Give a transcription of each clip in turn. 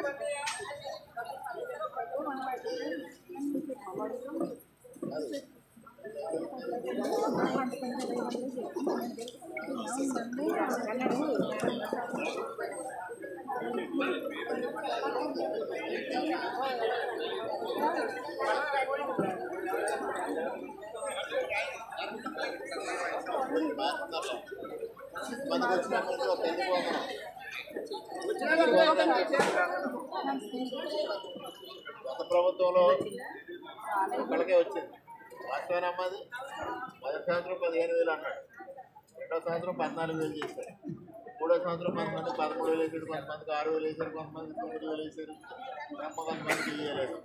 గత ప్రభుత్వంలో ఒకళ్ళకే వచ్చింది వాస్తవాన్ని అమ్మది. మొదటి సంవత్సరం 15,000 అన్నాడు, రెండో సంవత్సరం 14,000 చేశారు, మూడో సంవత్సరం కొంతమంది 13,000 వేసారు, కొంతమందికి 6,000 వేసారు, కొంతమంది 9,000 వేసారు, కొంతమందికి ఇవ్వలేదు.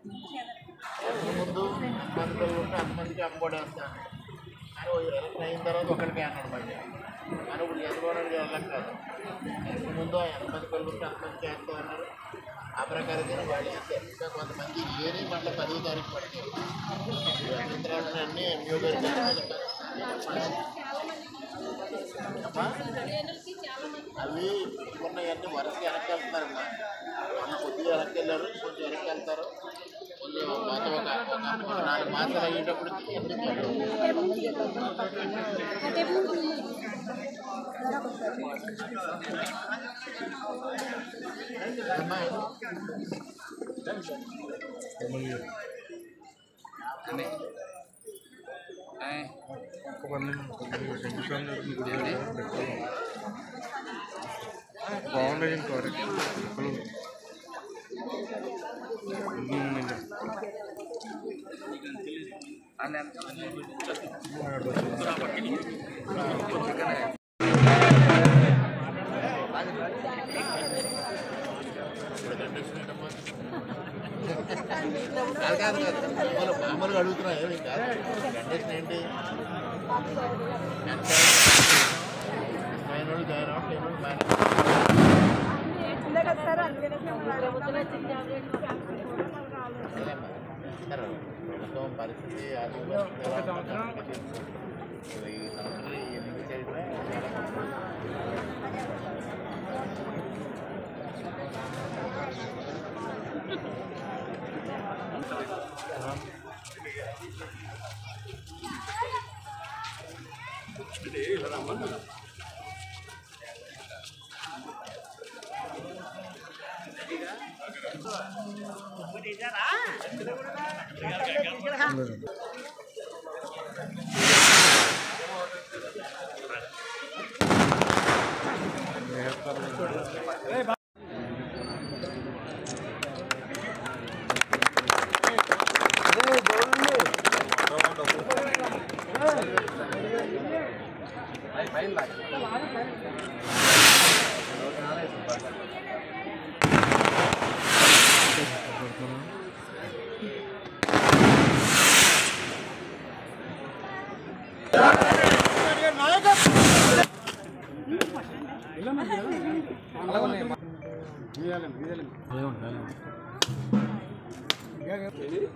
ముందు ఎంతమంది పిల్లలు ఉంటే అంతమందికి అమ్మఒడి వేస్తాను కానీ ఎలక్షన్ అయిన తర్వాత ఒకరికి అన్నాడు మళ్ళీ. కానీ ఇప్పుడు చంద్రబాబు వెళ్ళం కాదు, ముందు ఎంతమంది పిల్లలు ఉంటే అంతమందికి వేస్తాం అన్నారు. ఆ ప్రకారంగా వాళ్ళు వేస్తారు. ఇంకా కొంతమంది ఏని మళ్ళీ 10వ తారీఖు పడతారు. అభ్యంతరాలను అన్నీ ఎంఈఓ గారికి అవి ఉన్నవన్నీ వరుస వెనక్కి వెళ్తున్నారమ్మా. కొద్దిగా వెనక్కి వెళ్ళారు, కొంచెం వెనక్కి వెళ్తారు. కొంచెం మాతో ఒక 4 మాసాలు అయ్యేటప్పటికి బాగుండదు ఇంకోటి కాదు మామూలుగా అడుగుతున్నా. ఏమి కాదు కండిషన్ ఏంటి? ఆయన వాళ్ళు జాయిన్ అవ్వండి, ప్రభుత్వం పరిస్థితి ఆర్థిక ఈ సంవత్సరం ఎన్నిక చేయడమే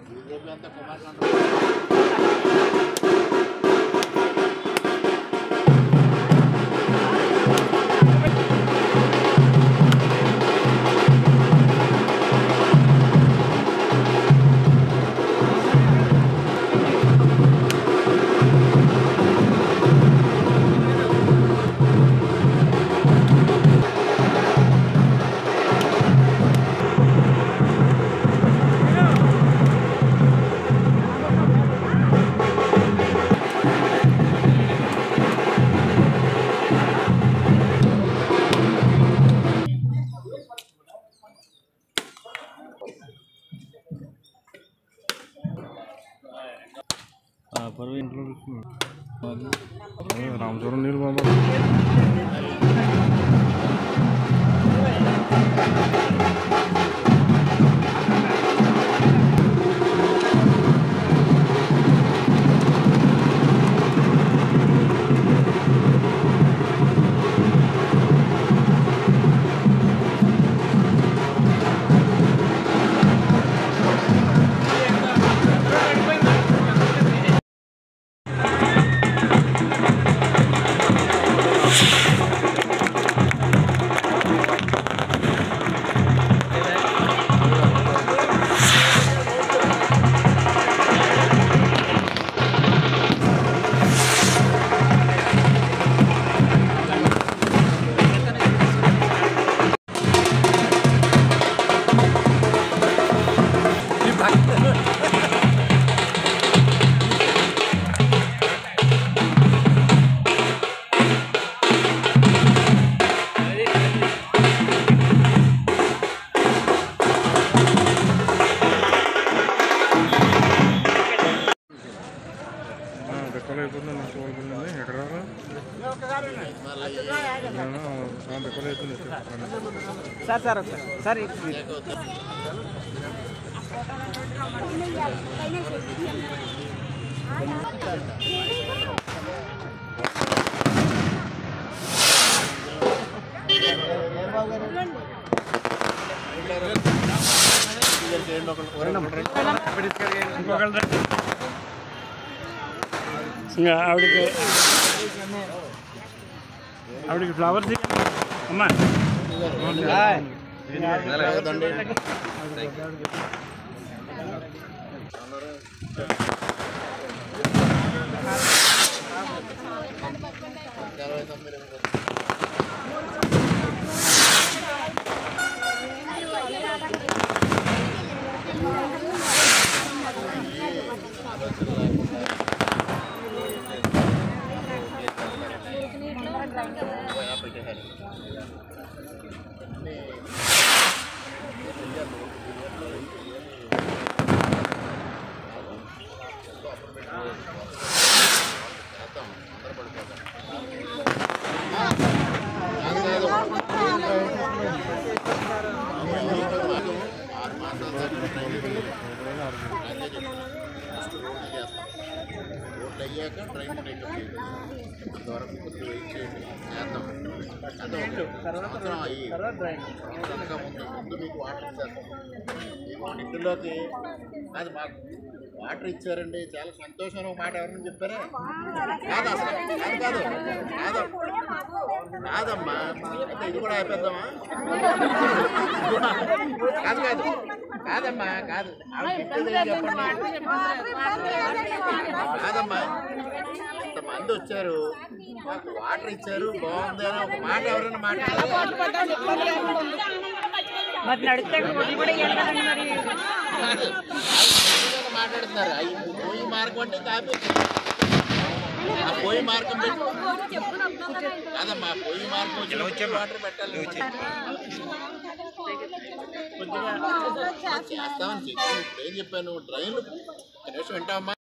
బీజేపీ అంతా కుమార్ ఇంట్లో రామచూరం నీళ్ళు బాబా సార్ సార్ ఒకసారి సార్ ఇంకా ఆవిడకి ఫ్లవర్స్ అమ్మా రోడ్లు అయ్యాక ట్రైన్ టేకప్ చేయాలి. అంతవరకు కొద్దిగా వెయిట్ చేయండి, చేద్దాం. సంవత్సరం అయ్యి ఇంకా ముందు మీకు వాటర్ ఇచ్చేస్తాం. మీకు ఇంటిలోకి అది మాకు వాటర్ ఇచ్చారండి, చాలా సంతోషం. ఒక మాట ఎవరైనా చెప్పారా? కాదు అసలు కాదు కాదమ్మా. అయితే ఇది కూడా అయిపోద్దామా? కాదమ్మా కాదు. చెప్పండి కాదమ్మా. ఇంతమంది వచ్చారు, మాకు వాటర్ ఇచ్చారు, బాగుంది అని ఒక మాట ఎవరైనా మాట్లాడుతున్నారు. అవి పోయి మార్గం అంటే కాపీ ఆ పోయి మార్గం పెట్టి కాదమ్మా, పోయి మార్గం వచ్చి వాటర్ పెట్టాలి. కొద్దిగా చేస్తామని చెప్పి ఏం చెప్పాను, డ్రైన్లు కనీసం వింటావమ్మా.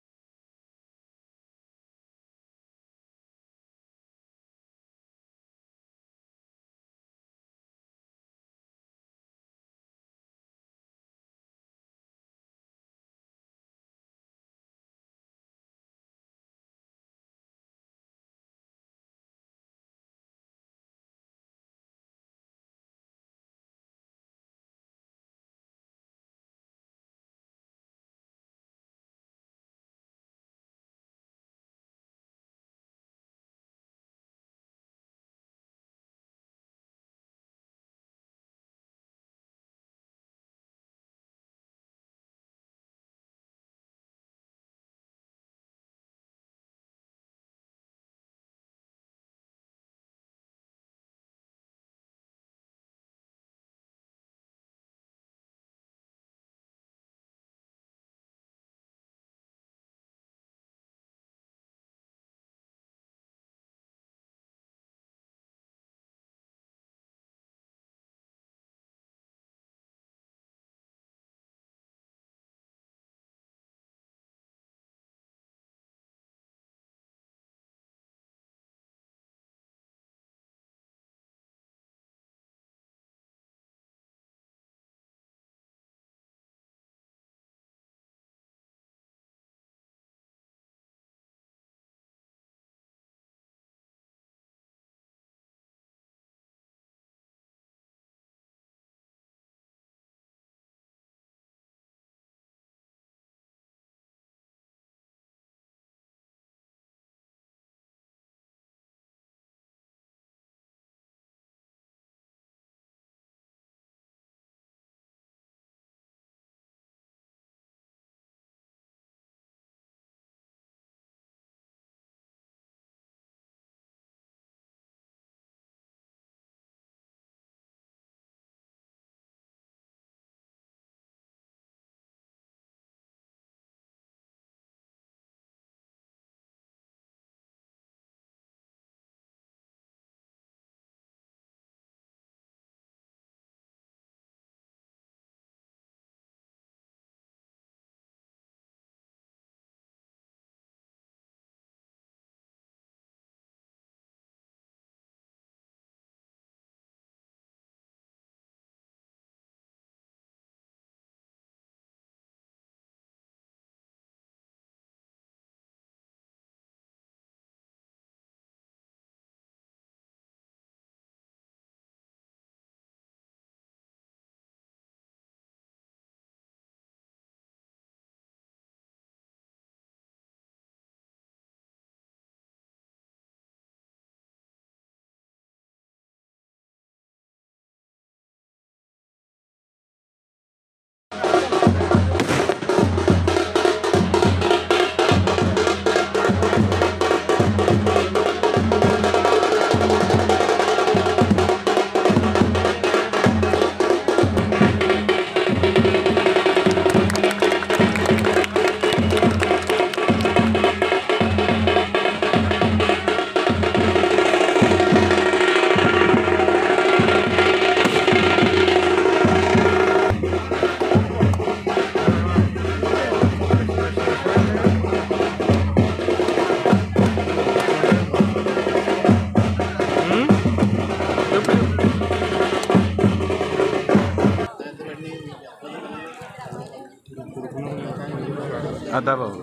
అదా బాబు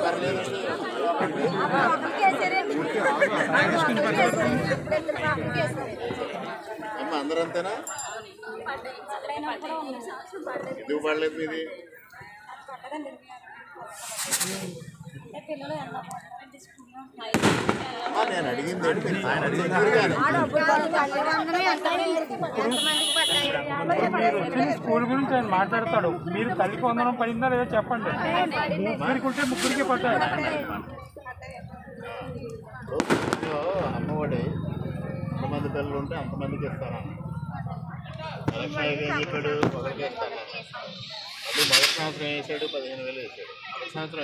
పర్లేదు. అమ్మ అందరూ అంతేనా? ఎందుకు పడలేదు ఇది? నేను అడిగింది ఆయన స్కూల్ గురించి ఆయన మాట్లాడతాడు. మీరు తల్లికి వందనం పడిందా లేదా చెప్పండి. ముగ్గురికి ముగ్గురికి పడ్డాయి. అమ్మఒడి ఎంతమంది పిల్లలు ఉంటే అంతమందికి ఇస్తానన్న. ఎలక్షన్ ఏం చెప్పాడు? ఒకరికి ఇస్తాను. అది మొదటి సంవత్సరం వేసాడు 15,000 వేసాడు. మొదటి సంవత్సరం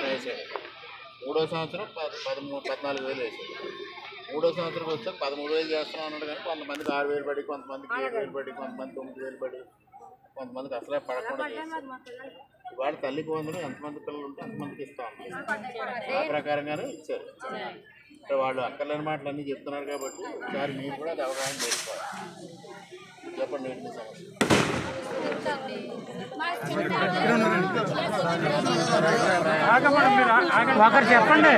వేసాడు. మూడో సంవత్సరం 14,000 వేసాడు. మూడో సంవత్సరం వచ్చాక 13,000 చేస్తున్నాం అన్నాడు. కానీ కొంతమందికి 6,000 పడి, కొంతమందికి 7,000 పడి, కొంతమంది 9,000 పడి, కొంతమందికి అసలే పడకుండా చేశారు. ఇవాళ తల్లికి వందలు ఎంతమంది పిల్లలు ఉంటే అంతమందికి ఇస్తాం. ఆ ప్రకారంగానే ఇచ్చారు. అంటే వాళ్ళు అక్కర్లేని మాటలు అన్నీ చెప్తున్నారు కాబట్టి ఒకసారి మీరు కూడా అది అవగాహన చేసుకోవాలి. చెప్పండి ఏంటి సమస్య? ఒకరు చెప్పండి.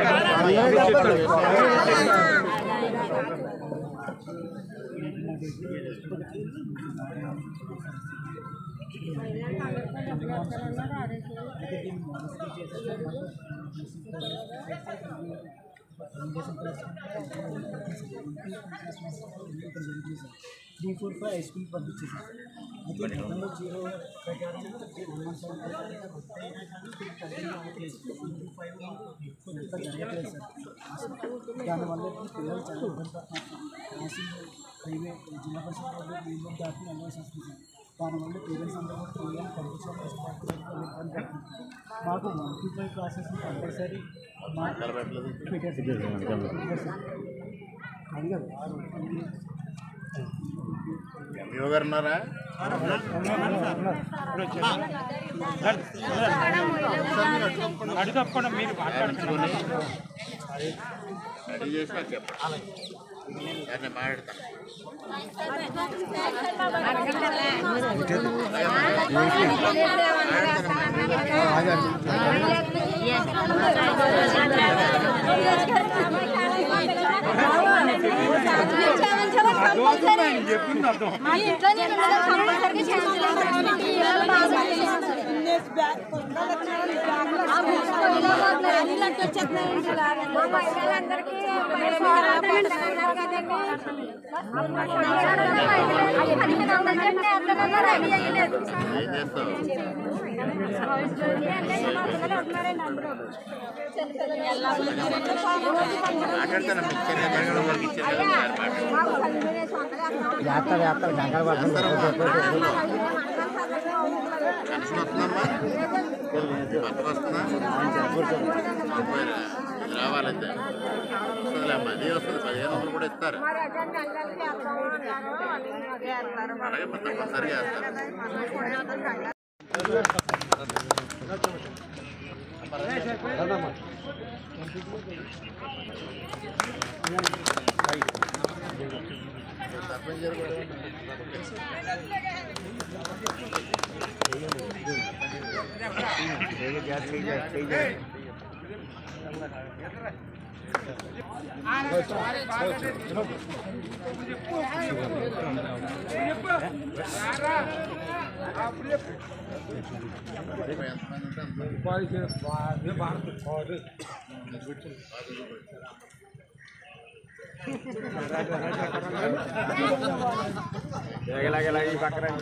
హై స్కూల్ పంపించేసాం. అయితే గతంలో 0 ప్రకారం జరగట్లేదు సార్. దానివల్ల పిల్లలు చాలా ఇబ్బంది పడుతున్నారు. హైవే జిల్లా పరిషత్ వాళ్ళు దాటి వెళ్ళవలసి వస్తుంది సార్. దానివల్ల పేరెంట్స్ అందరూ కూడా పిల్లల్ని పంపించడం ఇబ్బంది పడుతుంది. మాకు 1 to 5 క్లాసెస్ కంపల్సరీ అడిగారు. ఎంఈఓ గారు ఉన్నారా? అడుగప్పండి. మీరు మాట్లాడుతున్నారు. రెడీ చేసి నాకు చెప్పండి. నేను మాట్లాడతాను. చెప్పింది అర్థం. రావాలంటే వస్తుందిలే అమ్మా. అది వస్తుంది. 1500 కూడా ఇస్తారు. అలాగే తప్పనిసరిగా వేస్తారు. సర్పంచ్ గారు కూడా lagi bakaran.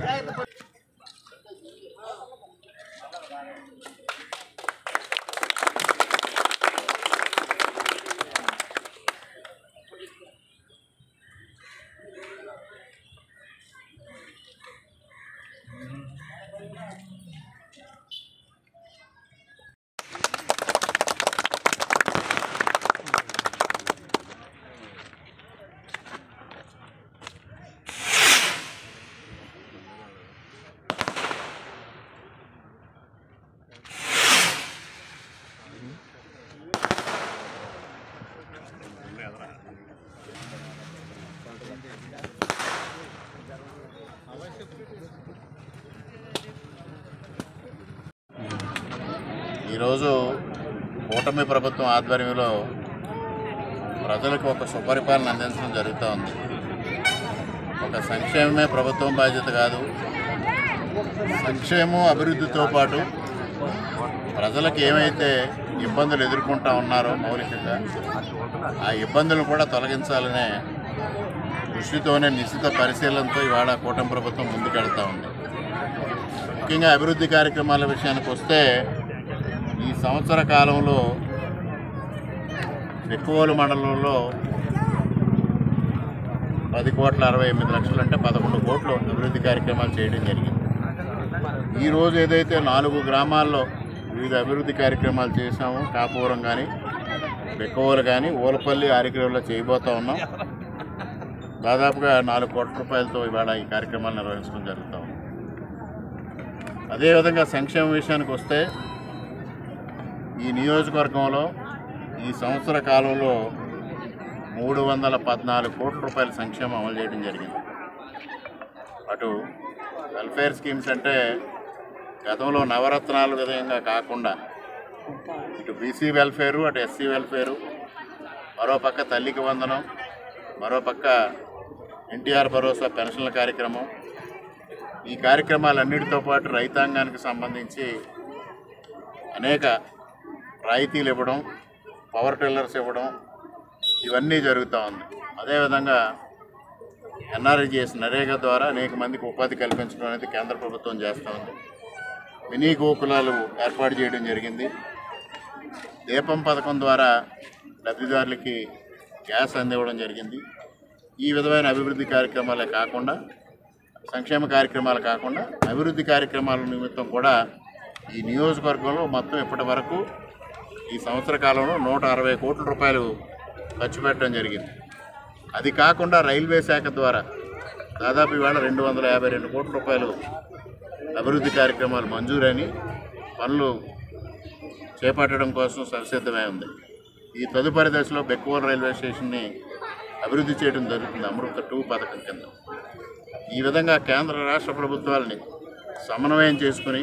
ఈరోజు కూటమి ప్రభుత్వం ఆధ్వర్యంలో ప్రజలకు ఒక సుపరిపాలన అందించడం జరుగుతూ ఉంది. ఒక సంక్షేమమే ప్రభుత్వం బాధ్యత కాదు, సంక్షేమం అభివృద్ధితో పాటు ప్రజలకు ఏమైతే ఇబ్బందులు ఎదుర్కొంటూ ఉన్నారో మౌలికంగా ఆ ఇబ్బందులను కూడా తొలగించాలనే దృష్టితోనే నిశ్చిత పరిశీలనతో ఇవాళ కూటమి ప్రభుత్వం ముందుకెళ్తూ ఉంది. ముఖ్యంగా అభివృద్ధి కార్యక్రమాల విషయానికి వస్తే ఈ సంవత్సర కాలంలో ఎక్కువలు మండలంలో 10,68,00,000 అంటే 11 కోట్లు అభివృద్ధి కార్యక్రమాలు చేయడం జరిగింది. ఈరోజు ఏదైతే 4 గ్రామాల్లో వివిధ అభివృద్ధి కార్యక్రమాలు చేశామో, కాపురం కానీ బెక్కవోలు కానీ ఊలపల్లి ఆరికలలో చేయబోతూ ఉన్నాం. దాదాపుగా 4 కోట్ల రూపాయలతో ఇవాళ ఈ కార్యక్రమాలు నిర్వహించడం జరుగుతూ ఉంది. అదేవిధంగా సంక్షేమ విషయానికి వస్తే ఈ నియోజకవర్గంలో ఈ సంవత్సర కాలంలో 314 కోట్ల రూపాయల సంక్షేమం అమలు చేయడం జరిగింది. అటు వెల్ఫేర్ స్కీమ్స్ అంటే గతంలో నవరత్నాల విధంగా కాకుండా ఇటు బీసీ వెల్ఫేరు, అటు ఎస్సీ వెల్ఫేరు, మరోపక్క తల్లికి వందనం, మరోపక్క ఎన్టీఆర్ భరోసా పెన్షన్ల కార్యక్రమం, ఈ కార్యక్రమాలన్నిటితో పాటు రైతాంగానికి సంబంధించి అనేక రాయితీలు ఇవ్వడం, పవర్ టిల్లర్స్ ఇవ్వడం, ఇవన్నీ జరుగుతూ ఉంది. అదేవిధంగా ఎన్ఆర్జీఎస్ నరేగా ద్వారా అనేక మందికి ఉపాధి కల్పించడం అనేది కేంద్ర ప్రభుత్వం చేస్తూ ఉంది. మినీ గోకులాలు ఏర్పాటు చేయడం జరిగింది. దీపం పథకం ద్వారా లబ్ధిదారులకి గ్యాస్ అందివ్వడం జరిగింది. ఈ విధమైన అభివృద్ధి కార్యక్రమాలే కాకుండా, సంక్షేమ కార్యక్రమాలు కాకుండా అభివృద్ధి కార్యక్రమాల నిమిత్తం కూడా ఈ నియోజకవర్గంలో మొత్తం ఇప్పటి వరకు ఈ సంవత్సర కాలంలో 160 కోట్ల రూపాయలు ఖర్చు పెట్టడం జరిగింది. అది కాకుండా రైల్వే శాఖ ద్వారా దాదాపు ఇవాళ 252 కోట్ల రూపాయలు అభివృద్ధి కార్యక్రమాలు మంజూరని పనులు చేపట్టడం కోసం సంసిద్ధమై ఉంది. ఈ తదుపరి దశలో బెక్కవోలు రైల్వే స్టేషన్ని అభివృద్ధి చేయడం జరుగుతుంది అమృత 2 పథకం కింద. ఈ విధంగా కేంద్ర రాష్ట్ర ప్రభుత్వాలని సమన్వయం చేసుకుని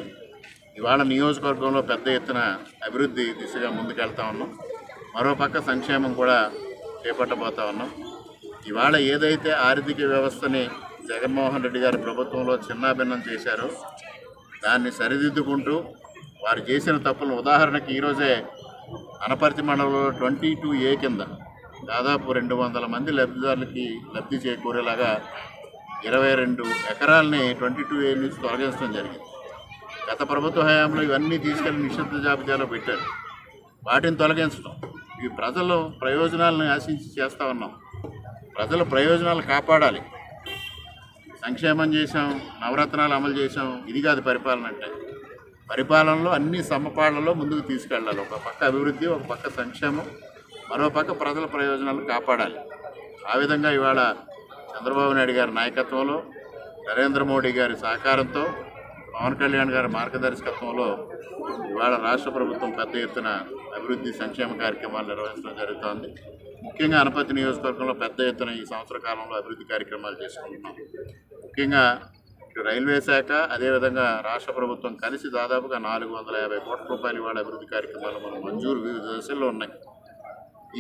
ఇవాళ నియోజకవర్గంలో పెద్ద ఎత్తున అభివృద్ధి దిశగా ముందుకెళ్తా ఉన్నాం. మరోపక్క సంక్షేమం కూడా చేపట్టబోతా ఉన్నాం. ఇవాళ ఏదైతే ఆర్థిక వ్యవస్థని జగన్మోహన్ రెడ్డి గారి ప్రభుత్వంలో చిన్నాభిన్నం చేశారో దాన్ని సరిదిద్దుకుంటూ వారు చేసిన తప్పులను, ఉదాహరణకి ఈరోజే అనపర్తి మండలంలో 22A కింద దాదాపు 200 మంది లబ్ధిదారులకి లబ్ధి చేకూరేలాగా 22 ఎకరాలని 22A నుంచి తొలగించడం జరిగింది. గత ప్రభుత్వ హయాంలో ఇవన్నీ తీసుకెళ్లి నిషిద్ధ జాబితాలో పెట్టారు. వాటిని తొలగించడం, ఇవి ప్రజల ప్రయోజనాలను ఆశించి చేస్తూ ఉన్నాం. ప్రజల ప్రయోజనాలు కాపాడాలి. సంక్షేమం చేశాం, నవరత్నాలు అమలు చేశాం, ఇది కాదు పరిపాలన అంటే. పరిపాలనలో అన్ని సమపాళ్లలో ముందుకు తీసుకెళ్ళాలి. ఒక పక్క అభివృద్ధి, ఒక పక్క సంక్షేమం, మరో పక్క ప్రజల ప్రయోజనాలు కాపాడాలి. ఆ విధంగా ఇవాళ చంద్రబాబు నాయుడు గారి నాయకత్వంలో, నరేంద్ర మోడీ గారి సహకారంతో, పవన్ కళ్యాణ్ గారి మార్గదర్శకత్వంలో ఇవాళ రాష్ట్ర ప్రభుత్వం పెద్ద ఎత్తున అభివృద్ధి సంక్షేమ కార్యక్రమాలు నిర్వహించడం జరుగుతోంది. ముఖ్యంగా అనపర్తి నియోజకవర్గంలో పెద్ద ఎత్తున ఈ సంవత్సర కాలంలో అభివృద్ధి కార్యక్రమాలు చేసుకుంటున్నాం. ముఖ్యంగా ఇటు రైల్వే శాఖ, అదేవిధంగా రాష్ట్ర ప్రభుత్వం కలిసి దాదాపుగా 450 కోట్ల రూపాయలు ఇవాళ అభివృద్ధి కార్యక్రమాలు మనం మంజూరు వివిధ దశల్లో ఉన్నాయి.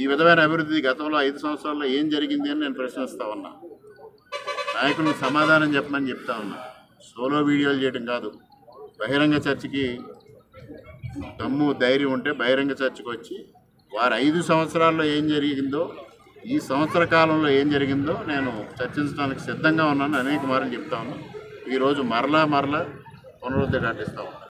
ఈ విధమైన అభివృద్ధి గతంలో 5 సంవత్సరాల్లో ఏం జరిగింది అని నేను ప్రశ్నిస్తూ ఉన్నా. నాయకులను సమాధానం చెప్పమని చెప్తా ఉన్నా. సోలో వీడియోలు చేయడం కాదు, బహిరంగ చర్చకి దమ్ము ధైర్యం ఉంటే బహిరంగ చర్చకు వచ్చి వారు 5 సంవత్సరాల్లో ఏం జరిగిందో, ఈ సంవత్సర కాలంలో ఏం జరిగిందో నేను చర్చించడానికి సిద్ధంగా ఉన్నాను. అనేక మార్లు చెప్తా ఉన్నాను. ఈరోజు మరలా పునరుద్ధరించుతా ఉన్నాను.